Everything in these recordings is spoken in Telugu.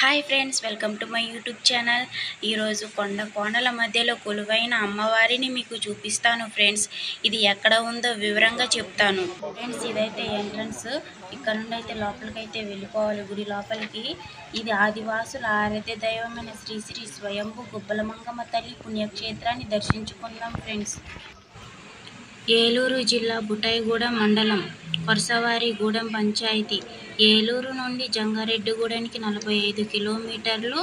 Hi friends, welcome to my YouTube channel. ఈరోజు కోనల మధ్యలో కొలువైన అమ్మవారిని మీకు చూపిస్తాను ఫ్రెండ్స్. ఇది ఎక్కడ ఉందో వివరంగా చెప్తాను ఫ్రెండ్స్. ఇదైతే ఎంట్రన్స్. ఇక్కడ నుండి అయితే లోపలికైతే వెళ్ళిపోవాలి, గుడి లోపలికి. ఇది ఆదివాసుల ఆరాధ్య దైవమైన శ్రీ శ్రీ స్వయంభూ గుబ్బలమంగమ్మ తల్లి పుణ్యక్షేత్రాన్ని దర్శించుకుందాం ఫ్రెండ్స్. ఏలూరు జిల్లా బుటాయిగూడెం మండలం కొరసవారిగూడెం పంచాయతీ. ఏలూరు నుండి జంగారెడ్డిగూడెంకి 45 కిలోమీటర్లు,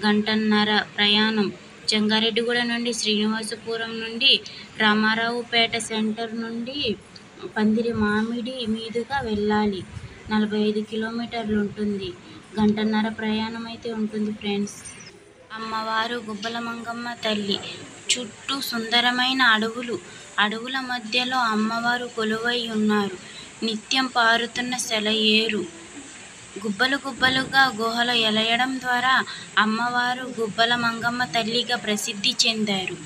గంటన్నర ప్రయాణం. జంగారెడ్డిగూడెం నుండి శ్రీనివాసపురం నుండి రామారావుపేట సెంటర్ నుండి పందిరి మామిడి మీదుగా వెళ్ళాలి. 45 కిలోమీటర్లు ఉంటుంది. గంటన్నర ప్రయాణం అయితే ఉంటుంది ఫ్రెండ్స్. అమ్మవారు గుబ్బలమంగమ్మ తల్లి. చుట్టూ సుందరమైన అడవుల మధ్యలో అమ్మవారు కొలువై ఉన్నారు. నిత్యం పారుతున్న సెలయేరు గుబ్బలు గుబ్బలుగా గుహలు ఎలయడం ద్వారా అమ్మవారు గుబ్బలమంగమ్మ తల్లిగా ప్రసిద్ధి చెందారు.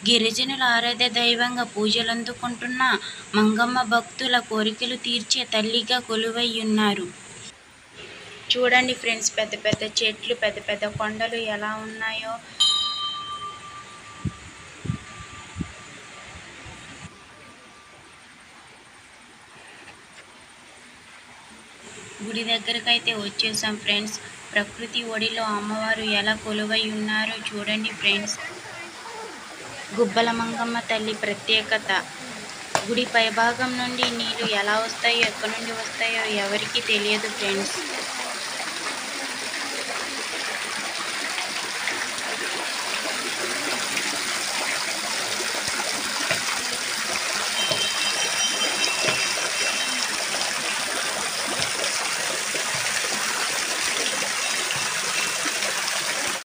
గిరిజనుల ఆరాధ్య దైవంగా పూజలందుకుంటున్న మంగమ్మ భక్తుల కోరికలు తీర్చే తల్లిగా కొలువై ఉన్నారు. చూడండి ఫ్రెండ్స్, పెద్ద పెద్ద చెట్లు, పెద్ద పెద్ద కొండలు ఎలా ఉన్నాయో. గుడి దగ్గరకు అయితే వచ్చేసాం ఫ్రెండ్స్. ప్రకృతి ఒడిలో అమ్మవారు ఎలా కొలువై ఉన్నారో చూడండి ఫ్రెండ్స్. గుబ్బలమంగమ్మ తల్లి ప్రత్యేకత. గుడి పైభాగం నుండి నీళ్లు ఎలా వస్తాయో, ఎక్కడి నుండి వస్తాయో ఎవరికీ తెలియదు ఫ్రెండ్స్.